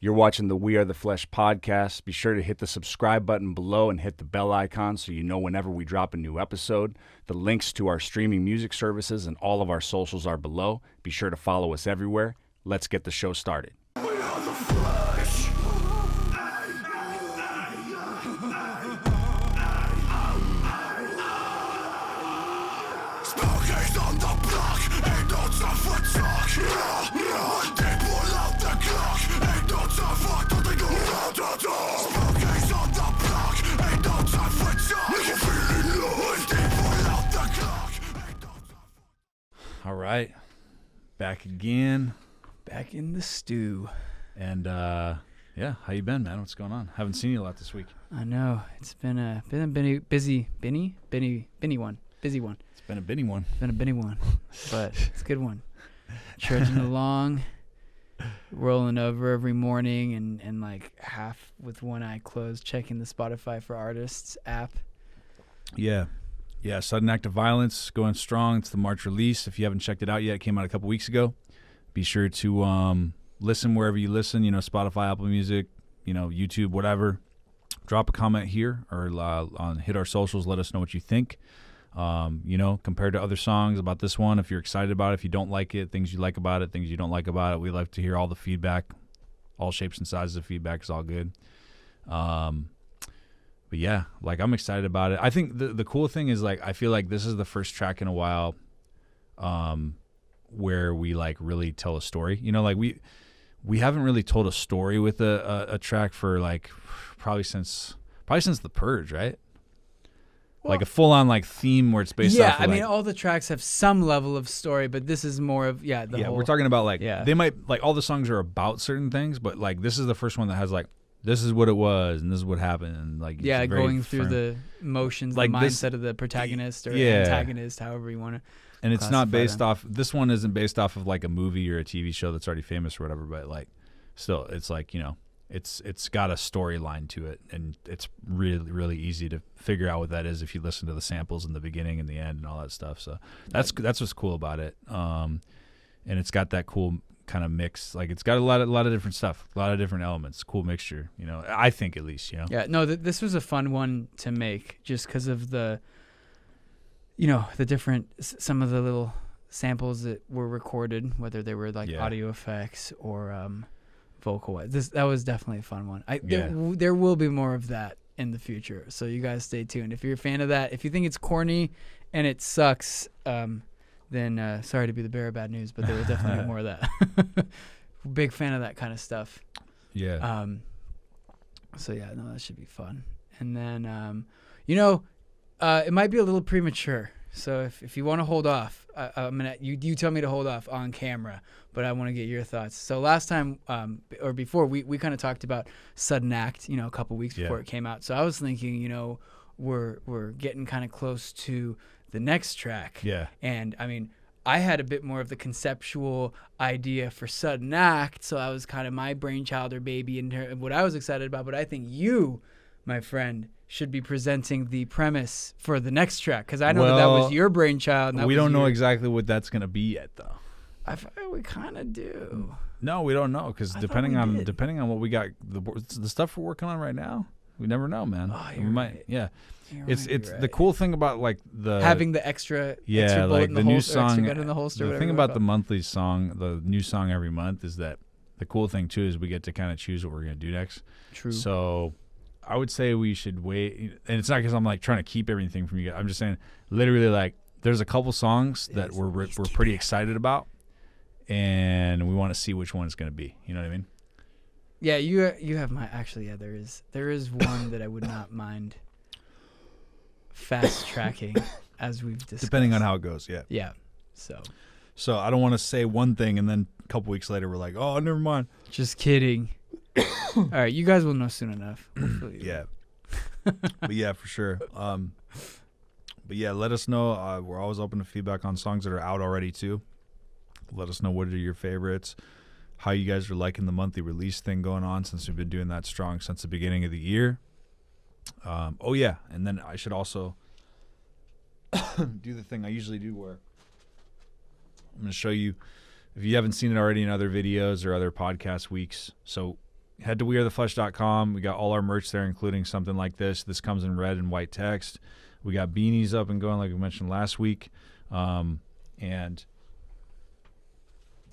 You're watching the We Are the Flesh podcast. Be sure to hit the subscribe button below and hit the bell icon so you know whenever we drop a new episode. The links to our streaming music services and all of our socials are below. Be sure to follow us everywhere. Let's get the show started. We are the flesh. Spookies on the block, ain't no time for talk. One day pull out the clock, ain't no time for nothing around the door. Spookies on the block, ain't no time for talk. Make you feeling low. One day pull out the clock, ain't no time for. All right, back again, Back in the stew. and yeah, how you been, man? What's going on? Haven't seen you a lot this week. I know it's been a busy one. It's been a binny one. It's been a Benny one, but it's a good one. Trudging along, rolling over every morning, and like half with one eye closed, checking the Spotify for Artists app. Yeah, Sudden Act of Violence going strong. It's the March release. If you haven't checked it out yet, it came out a couple weeks ago. Be sure to listen wherever you listen. You know, Spotify, Apple Music, you know, YouTube, whatever. Drop a comment here or hit our socials. Let us know what you think. You know, compared to other songs about this one, if you're excited about it, if you don't like it, things you like about it, things you don't like about it. We like to hear all the feedback. All shapes and sizes of feedback is all good. But yeah, like I'm excited about it. I think the cool thing is like I feel like this is the first track in a while where we like really tell a story. You know, like we haven't really told a story with a track for like probably since The Purge, right? Well, like a full-on like theme where it's based off of, I mean, all the tracks have some level of story, but this is more of whole, we're talking about like Yeah. they might like all the songs are about certain things, but like this is the first one that has like this is what it was and this is what happened, and like it's very going through firm. the emotions, Like the this- mindset of the protagonist or Yeah. antagonist, however you want to. And it's not classify based them. off. This one isn't based off of like a movie or a TV show that's already famous or whatever. But like, still, it's like, you know, it's got a storyline to it, and it's really really easy to figure out what that is if you listen to the samples in the beginning and the end and all that stuff. So that's what's cool about it. And it's got that cool kind of mix. Like it's got a lot of different stuff, a lot of different elements. Cool mixture. You know, I think at least. You know. Yeah, no, this was a fun one to make just because of the, you know, the different, some of the little samples that were recorded, whether they were like Yeah. audio effects or vocal. That was definitely a fun one. Yeah. There will be more of that in the future, so you guys stay tuned. If you're a fan of that, if you think it's corny and it sucks, then sorry to be the bearer of bad news, but there will definitely be more of that. Big fan of that kind of stuff. Yeah. So yeah, no, that should be fun. And then, you know, it might be a little premature. So if you want to hold off, I'm gonna you tell me to hold off on camera, but I want to get your thoughts. So last time, or before, we kind of talked about Sudden Act, you know, a couple weeks before Yeah. it came out. So I was thinking, you know, we're getting kind of close to the next track. Yeah. And I mean, I had a bit more of the conceptual idea for Sudden Act, so I was kind of my brainchild or baby in what I was excited about. But I think you, my friend, should be presenting the premise for the next track, because I know that Well, was your brainchild. And We don't know exactly what that's gonna be yet, though. I feel like we kind of do. No, we don't know because I thought depending we on did. depending on what we got, the stuff we're working on right now, we never know, man. Oh, We you're might, right. yeah. You're It's right, it's you're the right. cool thing about like the Having the extra yeah, bullet like in the the new holster, extra song. gun in the holster. The whatever thing you about wanna the monthly song, the new song every month, is that the cool thing too is we get to kind of choose what we're gonna do next. call it. True. So I would say we should wait, and it's not because I'm like trying to keep everything from you guys. I'm just saying, literally, like there's a couple songs that we're pretty excited about, and we want to see which one it's gonna be. You know what I mean? Yeah, you have my actually. Yeah, there is one that I would not mind fast tracking, as we've discussed. Depending on how it goes, yeah. Yeah. So So I don't want to say one thing and then a couple weeks later we're like, oh, never mind. just kidding. All right, you guys will know soon enough. Hopefully. Yeah. But yeah, for sure. But yeah, let us know. We're always open to feedback on songs that are out already too. Let us know what are your favorites, how you guys are liking the monthly release thing going on, since we've been doing that strong since the beginning of the year. Oh yeah, and then I should also do the thing I usually do where I'm going to show you, if you haven't seen it already in other videos or other podcast weeks. So head to wearetheflesh.com. We got all our merch there, including something like this. This comes in red and white text. We got beanies up and going, like we mentioned last week. And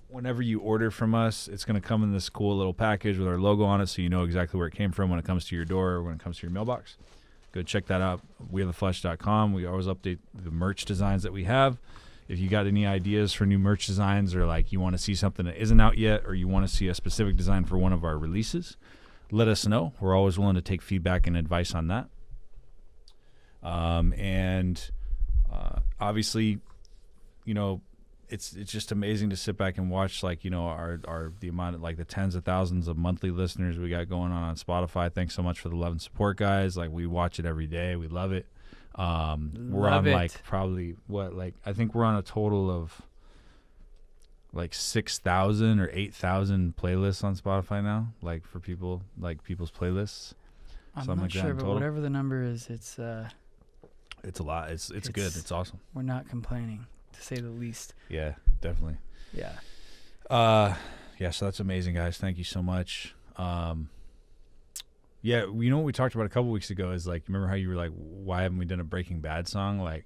whenever you order from us, it's going to come in this cool little package with our logo on it, so you know exactly where it came from when it comes to your door or when it comes to your mailbox. Go check that out, wearetheflesh.com. We always update the merch designs that we have. If you got any ideas for new merch designs, or like you want to see something that isn't out yet, or you want to see a specific design for one of our releases, let us know. We're always willing to take feedback and advice on that. Obviously, you know, it's just amazing to sit back and watch, like, you know, the amount of, like, the tens of thousands of monthly listeners we got going on Spotify. Thanks so much for the love and support, guys. Like, we watch it every day. We love it. We're on like probably I think we're on a total of like 6,000 or 8,000 playlists on Spotify now, like for people, like people's playlists. I'm something not like sure, that in but total. whatever the number is, it's a lot. It's good. It's awesome. We're not complaining, to say the least. Yeah, definitely. Yeah. Yeah, so that's amazing, guys. Thank you so much. Yeah, you know what we talked about a couple weeks ago is, like, remember how you were like, why haven't we done a Breaking Bad song? Like,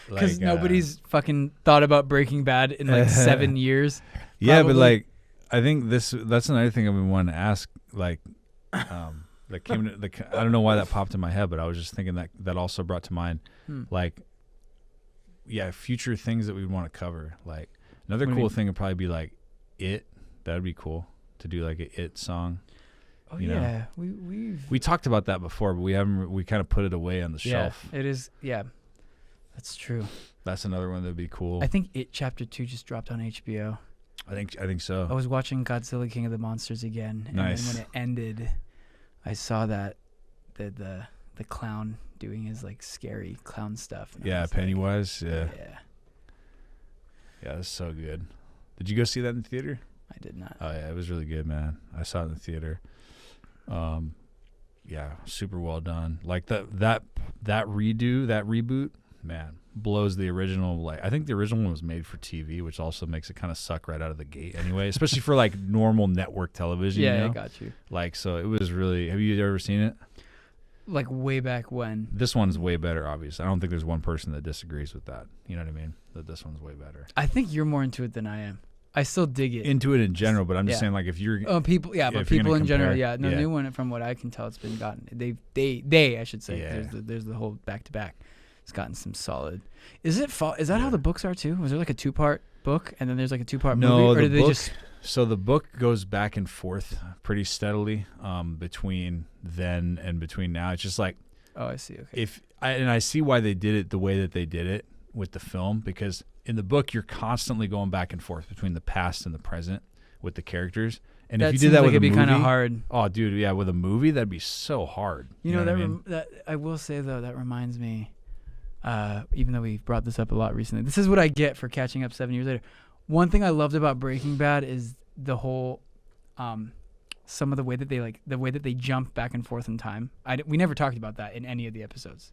because nobody's fucking thought about Breaking Bad in like 7 years. Yeah, probably. but like, I think that's another thing I've been wanting to ask. Like, that came to I don't know why that popped in my head, but I was just thinking that also brought to mind, like, yeah, future things that we would want to cover. Like, another cool thing would probably be like It. That'd be cool to do like a It song. Oh, you yeah, know? We talked about that before, but we kind of put it away on the shelf. It is. Yeah, that's true. That's another one that'd be cool. I think It Chapter 2 just dropped on HBO. I think so. I was watching Godzilla King of the Monsters again, and Nice. then when it ended, I saw that the clown doing his like scary clown stuff. And I was Pennywise. like, Yeah, that's so good. Did you go see that in the theater? I did not. Oh yeah, it was really good, man. I saw it in the theater. Yeah, super well done. Like that reboot, man, blows the original. Like, I think the original one was made for TV, which also makes it kind of suck right out of the gate anyway, especially for like normal network television. Yeah, you know? I got you. Like, so it was really. Have you ever seen it? Like way back when. This one's way better, obviously. I don't think there's one person that disagrees with that. You know what I mean? That this one's way better. I think you're more into it than I am. I still dig it. Into it in general, but I'm just saying, like, if you're but people in general, compare, no, new one, from what I can tell, it's been gotten. They I should say. Yeah. There's the whole back to back. It's gotten some solid. Is that how the books are too? Was there like a 2-part book and then there's like a 2-part movie? No, or did they just? So the book goes back and forth pretty steadily between then and between now. It's just like, Oh, I see. Okay. I see why they did it the way that they did it with the film, because in the book you're constantly going back and forth between the past and the present with the characters. And if you did that with a movie, it'd be kind of hard. Oh, dude, yeah, with a movie that'd be so hard. You know what I mean? that I will say though, that reminds me. Even though we've brought this up a lot recently, this is what I get for catching up 7 years later. One thing I loved about Breaking Bad is the whole, some of the way that they jump back and forth in time. We never talked about that in any of the episodes.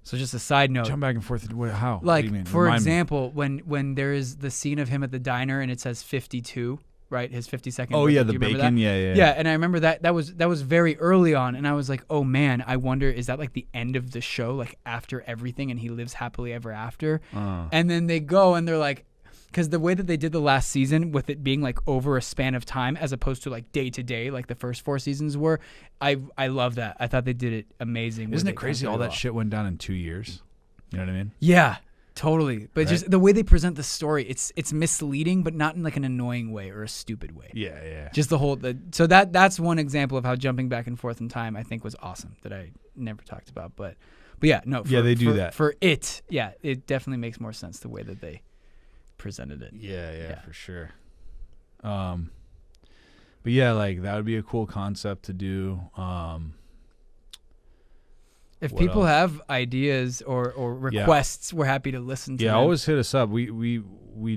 So just a side note. Jump back and forth. How? Like, what do you mean? for example, when there is the scene of him at the diner and it says 52, right? His 52nd. Oh, birthday. yeah, Do the you remember bacon. that? Yeah. Yeah, and I remember that was very early on, and I was like, oh man, I wonder, is that like the end of the show, like after everything, and he lives happily ever after? And then they go and they're like, because the way that they did the last season with it being like over a span of time as opposed to like day to day like the first 4 seasons were, I love that. I thought they did it amazing. Isn't it crazy all that shit went down in 2 years? You know what I mean? Yeah, totally. But just the way they present the story, it's misleading, but not in like an annoying way or a stupid way. Yeah. Just so that's one example of how jumping back and forth in time I think was awesome that I never talked about. But yeah, no. They do that for it. Yeah, it definitely makes more sense the way that they presented it. Yeah, for sure. But yeah, like that would be a cool concept to do. If people have ideas or requests, we're happy to listen to them. Yeah, always hit us up. We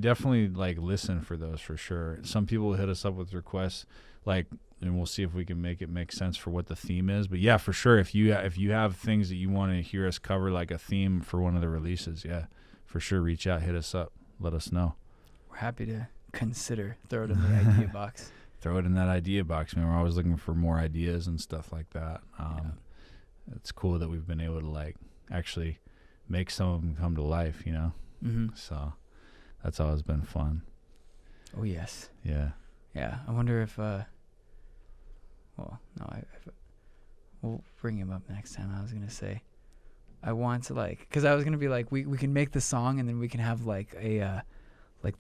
definitely like listen for those for sure. Some people hit us up with requests, like, and we'll see if we can make it make sense for what the theme is. But yeah, for sure, if you have things that you want to hear us cover, like a theme for one of the releases, yeah, for sure, reach out, hit us up, let us know. We're happy to consider, throw it in the idea box. throw it in that idea box. Man, we're always looking for more ideas and stuff like that. It's cool that we've been able to like actually make some of them come to life, you know? Mm-hmm. So that's always been fun. Oh, yes. Yeah. Yeah. I wonder if, well, no, we'll bring him up next time. I was going to say, I want to like, because I was going to be like, we can make the song and then we can have like like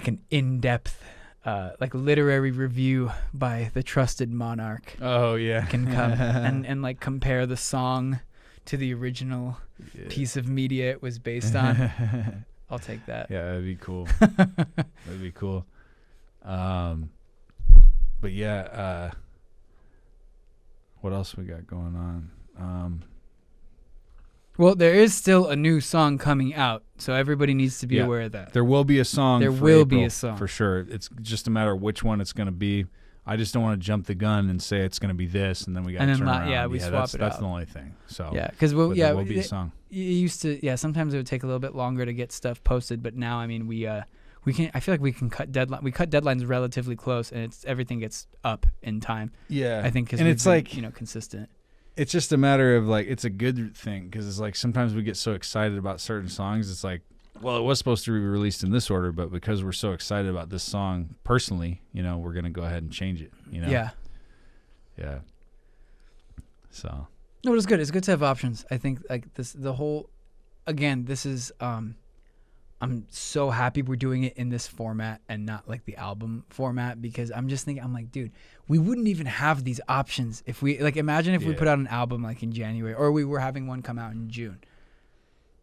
an in-depth, like literary review by the trusted monarch. Oh, yeah. Can come and like compare the song to the original piece of media it was based on. I'll take that. Yeah, that'd be cool. That'd be cool. But yeah, what else we got going on? Well, there is still a new song coming out, so everybody needs to be aware of that. There will be a song. There for will April, be a song. for sure. It's just a matter of which one it's going to be. I just don't want to jump the gun and say it's going to be this, and then we got to turn around. We swap that's, it That's out. the only thing. So Yeah, because there will be a song. It used to, sometimes it would take a little bit longer to get stuff posted, but now, I mean, we can. I feel like we can cut deadline. We cut deadlines relatively close, and everything gets up in time. Yeah, I think because it's been, like consistent. It's just a matter of like it's a good thing because it's like sometimes we get so excited about certain songs. It's like, well, it was supposed to be released in this order, but because we're so excited about this song personally, we're gonna go ahead and change it. Yeah. Yeah. So. No, it's good. It's good to have options. I think like this, this is, I'm so happy we're doing it in this format and not like the album format because I'm just thinking, I'm like, dude, we wouldn't even have these options if we, like, imagine if we put out an album like in January or we were having one come out in June.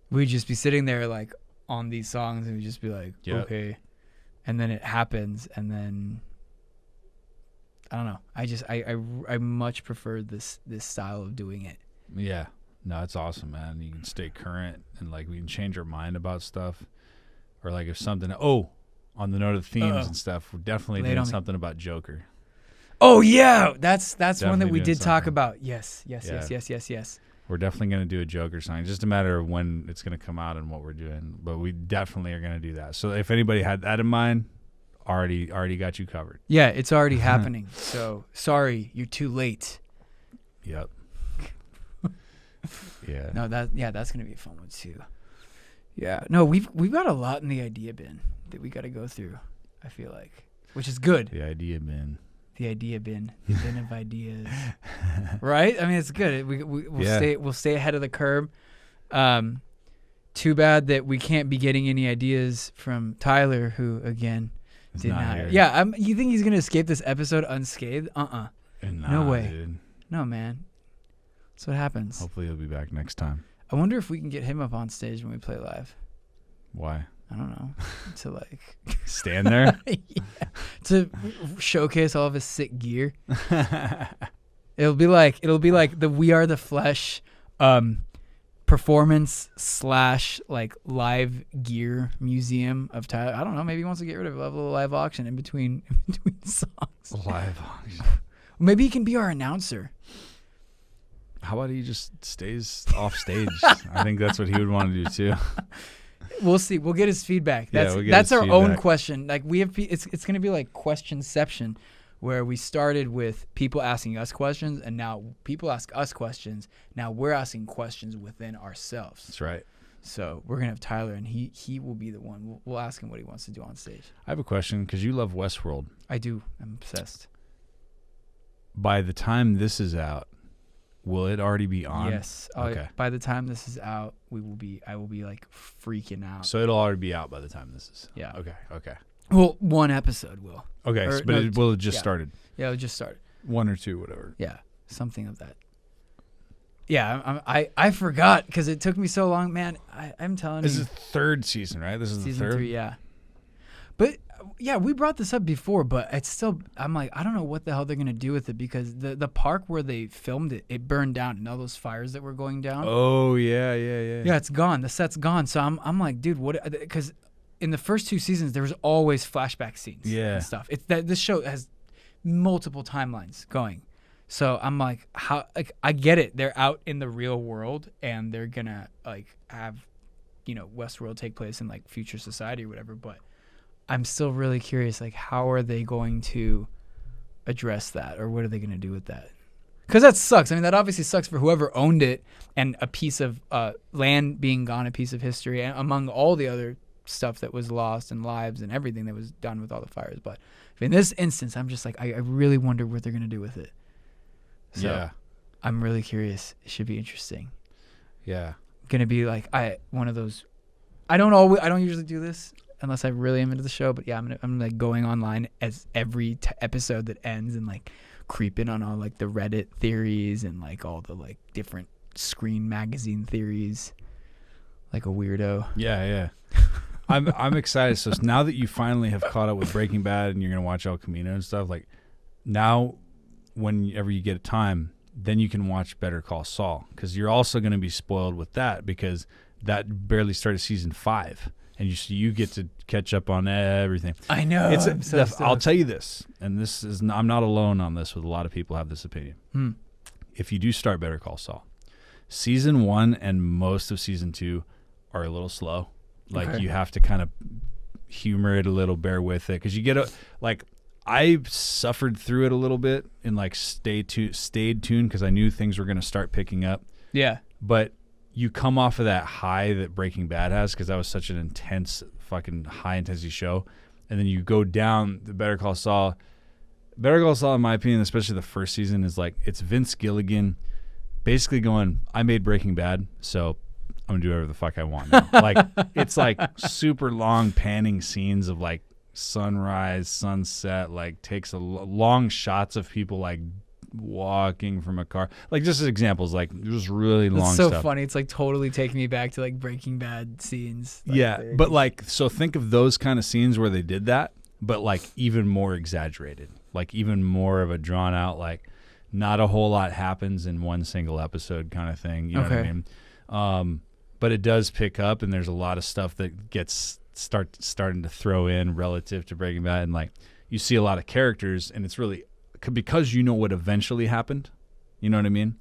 We'd just be sitting there like on these songs and we'd just be like, okay. And then it happens and then, I don't know. I much prefer this style of doing it. Yeah. No, it's awesome, man. You can stay current and like we can change our mind about stuff. Or like if something, on the note of themes and stuff, we're definitely doing something about Joker. Oh yeah, that's one that we did something. talk about. Yes. We're definitely going to do a Joker song. It's just a matter of when it's going to come out and what we're doing. But we definitely are going to do that. So if anybody had that in mind, already got you covered. Yeah, it's already happening. So sorry, you're too late. Yep. Yeah. No, that's going to be a fun one too. Yeah. No, we've got a lot in the idea bin that we got to go through, I feel like, which is good. The idea bin. The idea bin. The bin of ideas. Right? I mean, it's good. We'll stay ahead of the curve. Too bad that we can't be getting any ideas from Tyler, who again did not. Here. Yeah, you think he's going to escape this episode unscathed? No way. Dude. No, man. That's what happens. Hopefully he'll be back next time. I wonder if we can get him up on stage when we play live. Why? I don't know. To like stand there? To showcase all of his sick gear. It'll be like the We Are the Flesh performance / like live gear museum of Tyler. I don't know. Maybe he wants to get rid of a little live auction in between songs. Live auction. Maybe he can be our announcer. How about he just stays off stage? I think that's what he would want to do too. We'll see. We'll get his feedback. That's our own question. Like we have, it's going to be like questionception, where we started with people asking us questions, and now people ask us questions. Now we're asking questions within ourselves. That's right. So we're gonna have Tyler, and he will be the one. We'll ask him what he wants to do on stage. I have a question because you love Westworld. I do. I'm obsessed. By the time this is out, will it already be on? Yes. Okay. By the time this is out, I will be like freaking out. So it'll already be out by the time this is. Yeah. Okay. Well, one episode will. Okay, will it just started? Yeah, it just started. 1 or 2, whatever. Yeah, something of that. Yeah, I forgot because it took me so long, man. I'm telling you. This is the 3rd season, right? This is season the 3rd? 3, yeah. But yeah, we brought this up before, but it's still, I'm like, I don't know what the hell they're going to do with it because the park where they filmed it burned down and all those fires that were going down. Oh, yeah. Yeah, it's gone. The set's gone. So I'm like, dude, what? Because in the first 2 seasons, there was always flashback scenes and stuff. This show has multiple timelines going. So I'm like, how? Like, I get it. They're out in the real world and they're going to like have, Westworld take place in like future society or whatever, but I'm still really curious, like, how are they going to address that, or what are they going to do with that? Because that sucks. I mean, that obviously sucks for whoever owned it, and a piece of land being gone, a piece of history, and among all the other stuff that was lost and lives and everything that was done with all the fires. But in this instance, I'm just like, I really wonder what they're going to do with it. So Yeah. I'm really curious. It should be interesting. Yeah. Going to be like one of those. I don't usually do this unless I really am into the show. But yeah, I'm like going online as every episode that ends and like creeping on all like the Reddit theories and like all the like different Screen magazine theories, like a weirdo. Yeah. I'm excited. So now that you finally have caught up with Breaking Bad and you're gonna watch El Camino and stuff, like now, whenever you get time, then you can watch Better Call Saul, because you're also gonna be spoiled with that, because that barely started season 5, and you get to catch up on everything. I know. I'll tell you this, and I'm not alone on this. With a lot of people have this opinion. If you do start Better Call Saul, season 1 and most of season 2 are a little slow. Like you have to kind of humor it a little, bear with it, because you get I suffered through it a little bit and like stayed tuned because I knew things were going to start picking up. Yeah. But you come off of that high that Breaking Bad has, because that was such an intense, fucking high intensity show, and then you go down the Better Call Saul. Better Call Saul, in my opinion, especially the first season, is like it's Vince Gilligan basically going, I made Breaking Bad, so I'm gonna do whatever the fuck I want now. Like it's like super long panning scenes of like sunrise, sunset, like takes long shots of people like walking from a car, like just as examples, like just really long it's so stuff. funny. It's like totally taking me back to like Breaking Bad scenes. Like, yeah, but like, so think of those kind of scenes where they did that, but like even more exaggerated, like even more of a drawn out, like not a whole lot happens in one single episode kind of thing, you know what I mean? But it does pick up, and there's a lot of stuff that gets starting to throw in relative to Breaking Bad, and like you see a lot of characters, and it's really because you know what eventually happened. You know what I mean?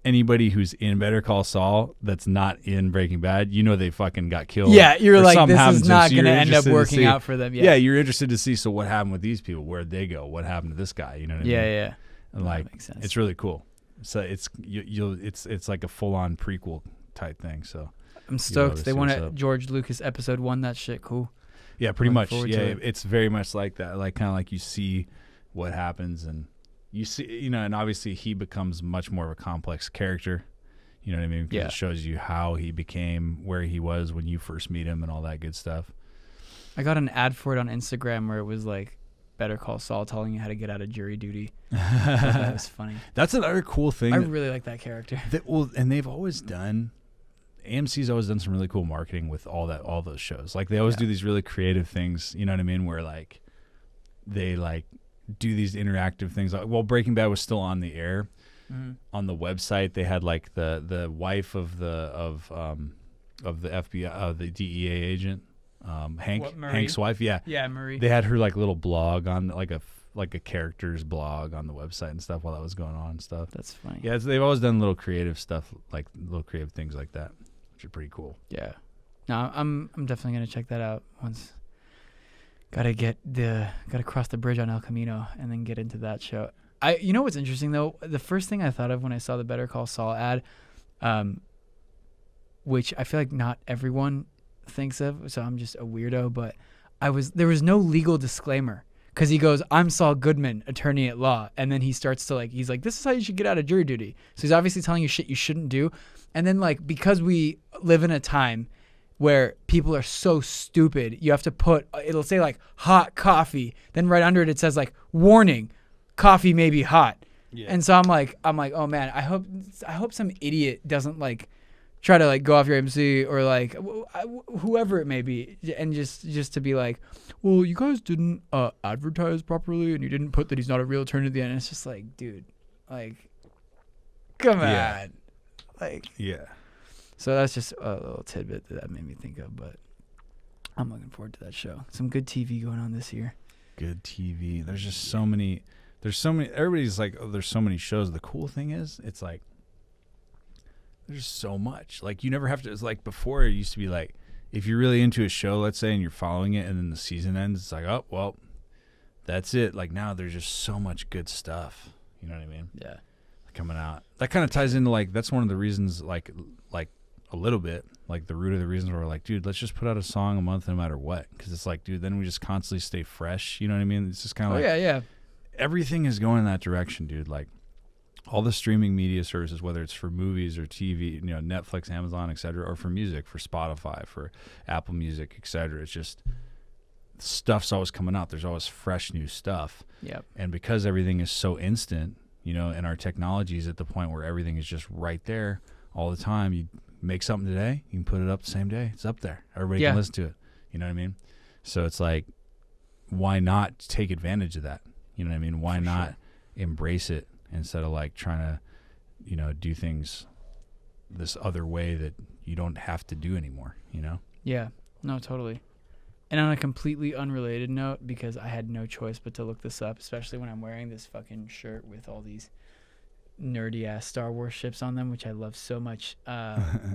Anybody who's in Better Call Saul that's not in Breaking Bad, you know they fucking got killed. Yeah, you're like, this happens is not so going to end up interested to working see- out for them. Yeah, you're interested to see, so what happened with these people? Where'd they go? What happened to this guy? You know what I mean? Yeah. And That like, makes sense. it's really cool. So it's like a full on prequel type thing. So I'm stoked. to They see want what's to up. George Lucas episode 1. That shit cool. yeah, pretty Looking much. forward Yeah, to it. it's very much like that. Like kind of like you see what happens, and you see, you know, and obviously he becomes much more of a complex character. You know what I mean? 'Cause Yeah. it shows you how he became where he was when you first meet him and all that good stuff. I got an ad for it on Instagram where it was like Better Call Saul telling you how to get out of jury duty. That was funny. That's another cool thing. I really like that character. And they've always done. AMC's always done some really cool marketing with all those shows. Like they always do these really creative things. You know what I mean? Where like they like do these interactive things. Like, well, Breaking Bad was still on the air. On the website, they had like the wife of the FBI, the DEA agent, Hank's wife. Yeah, Yeah, Marie. they had her like little blog on like a character's blog on the website and stuff while that was going on and stuff. That's funny. Yeah, they've always done little creative stuff, like little creative things like that, which are pretty cool. Yeah. No, I'm definitely gonna check that out once. Gotta cross the bridge on El Camino and then get into that show. You know what's interesting though? The first thing I thought of when I saw the Better Call Saul ad, which I feel like not everyone thinks of, so I'm just a weirdo, but there was no legal disclaimer. Because he goes, I'm Saul Goodman, attorney at law. And then he starts to he's like, this is how you should get out of jury duty. So he's obviously telling you shit you shouldn't do. And then because we live in a time where people are so stupid, you have to it'll say hot coffee. Then right under it says warning, coffee may be hot. Yeah. And so I'm like, oh man, I hope some idiot doesn't try to go off your MC or whoever it may be, and just to be like, well, you guys didn't advertise properly, and you didn't put that he's not a real attorney at the end. And it's just like, dude, come on, yeah. So that's just a little tidbit that made me think of, but I'm looking forward to that show. Some good TV going on this year. Good TV. There's just so many. Everybody's like, oh, there's so many shows. The cool thing is, it's there's so much. You never have to. It's before it used to be if you're really into a show, let's say, and you're following it, and then the season ends, it's like, oh, well, that's it. Like, now there's just so much good stuff. You know what I mean? Yeah. Coming out. That kind of ties into, like, that's one of the reasons, like a little bit, like the root of the reasons where we're like, dude, let's just put out a song a month no matter what. Because it's like, dude, then we just constantly stay fresh. You know what I mean? It's just kind of yeah. Everything is going in that direction, dude. Like, all the streaming media services, whether it's for movies or TV, you know, Netflix, Amazon, etc., or for music, for Spotify, for Apple Music, etc., it's just stuff's always coming out. There's always fresh new stuff. Yep. And because everything is so instant, you know, and our technology is at the point where everything is just right there all the time. You make something today, you can put it up the same day. It's up there. Everybody can listen to it. You know what I mean? So it's like, why not take advantage of that? You know what I mean? Why not embrace it instead of like trying to, you know, do things this other way that you don't have to do anymore, you know? Yeah. No, totally. And on a completely unrelated note, because I had no choice but to look this up, especially when I'm wearing this fucking shirt with all these nerdy ass Star Wars ships on them, which I love so much.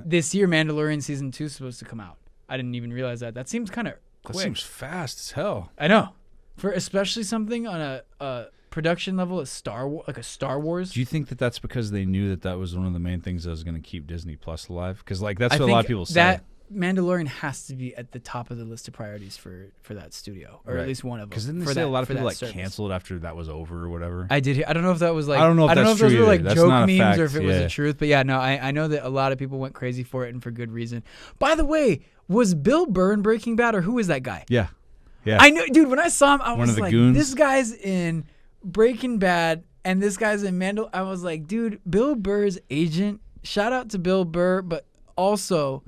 This year, Mandalorian season 2 is supposed to come out. I didn't even realize that. That seems kind of quick. That seems fast as hell. I know, for especially something on a production level, a Star Wars. Do you think that that's because they knew that that was one of the main things that was going to keep Disney Plus alive? Because like that's what a lot of people say. That Mandalorian has to be at the top of the list of priorities for that studio, or at least one of them. Because didn't they say a lot of people like canceled after that was over or whatever? I did hear. I don't know if that was like. I don't know if those were like joke memes or if it was the truth. But yeah, no, I know that a lot of people went crazy for it and for good reason. By the way, was Bill Burr in Breaking Bad, or who is that guy? Yeah. I know, dude. When I saw him, I one was of the like, goons. this guy's in Breaking Bad, and this guy's in Mandal. I was like, dude, Bill Burr's agent. Shout out to Bill Burr, but also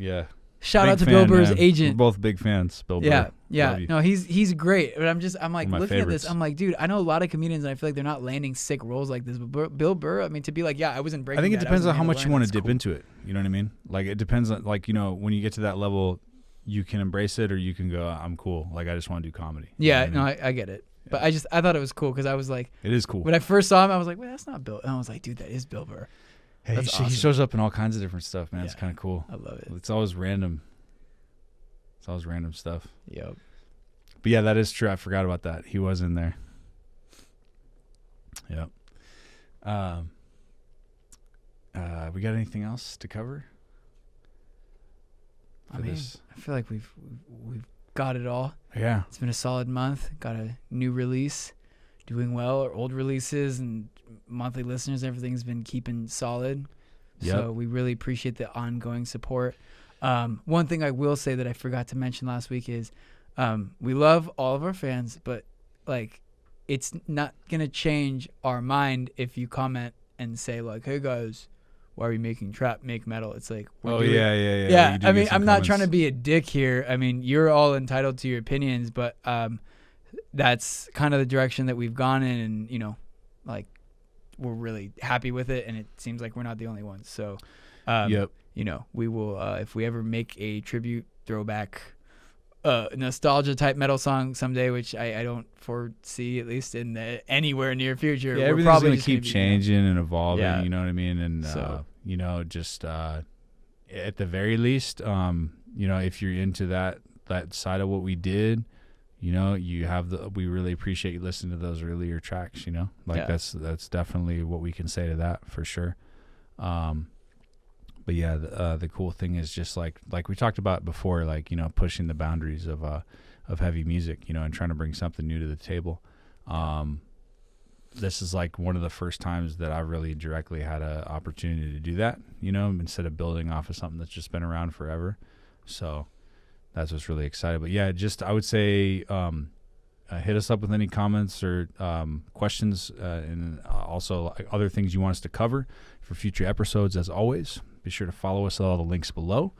shout big out to fan, Bill Burr's man. Agent. We're both big fans. Bill Burr. Yeah. No, he's great. But I'm like One of my looking favorites. at this. I'm like, dude, I know a lot of comedians, and I feel like they're not landing sick roles like this. But Bill Burr, I mean, to be like, yeah, I was in Breaking Bad. I think it depends on how much you want to Mandalorian, dip into it. You know what I mean? Like it depends on, like, you know, when you get to that level, you can embrace it or you can go, I'm cool. Like I just want to do comedy. Yeah, you know what I mean? I get it. But I thought it was cool because I was like, it is cool. When I first saw him, I was like, wait, that's not Bill. And I was like, dude, that is Bill Burr. Hey, That's he awesome. shows up in all kinds of different stuff, man. Yeah. It's kind of cool. I love it. It's always random. It's always random stuff. Yep. But yeah, that is true. I forgot about that. He was in there. Yep. We got anything else to cover? I mean, I feel like we've got it all. Yeah. It's been a solid month. Got a new release, doing well. Our old releases and monthly listeners, everything's been keeping solid. Yep. So we really appreciate the ongoing support. One thing I will say that I forgot to mention last week is we love all of our fans, but like it's not gonna change our mind if you comment and say like, "Hey guys, why are we making trap, make metal?" It's like, Yeah. Yeah, I mean, I'm not trying to be a dick here. I mean, you're all entitled to your opinions, but that's kind of the direction that we've gone in, and you know, like we're really happy with it, and it seems like we're not the only ones. So, you know, we will if we ever make a tribute, throwback, nostalgia type metal song someday, which I don't foresee at least in the anywhere near future. Yeah, we're everything's probably going to just keep changing and evolving. Yeah. You know what I mean? And So- you know, just at the very least, you know, if you're into that side of what we did, you know, we really appreciate you listening to those earlier tracks. You know, like that's definitely what we can say to that for sure. But yeah, the cool thing is just like we talked about before, like, you know, pushing the boundaries of heavy music, you know, and trying to bring something new to the table. This is like one of the first times that I really directly had an opportunity to do that, you know, instead of building off of something that's just been around forever. So that's what's really exciting. But yeah, just I would say hit us up with any comments or questions, and also other things you want us to cover for future episodes. As always, be sure to follow us at all the links below.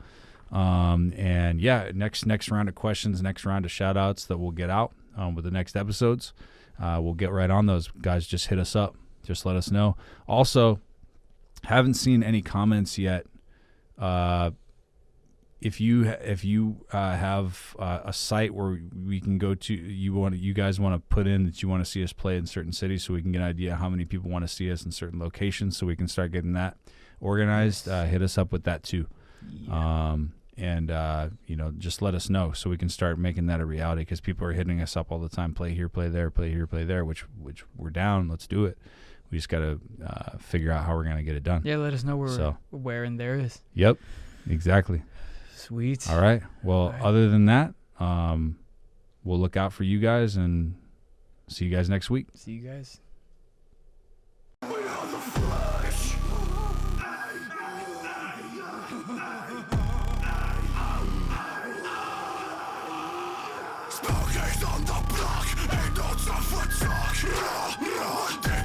And yeah, next round of questions, next round of shout outs that we'll get out with the next episodes. We'll get right on those, guys. Just hit us up. Just let us know. Also, haven't seen any comments yet. If you have a site where we can go to, you guys want to put in that you want to see us play in certain cities, so we can get an idea how many people want to see us in certain locations, so we can start getting that organized. Hit us up with that too. Yeah. And, just let us know so we can start making that a reality, because people are hitting us up all the time. Play here, play there, play here, play there, which we're down. Let's do it. We just got to figure out how we're going to get it done. Yeah, let us know where and there is. Yep, exactly. Sweet. All right. Well, All right. Other than that, we'll look out for you guys and see you guys next week. See you guys. Spookies on the block, ain't no time for talk. One day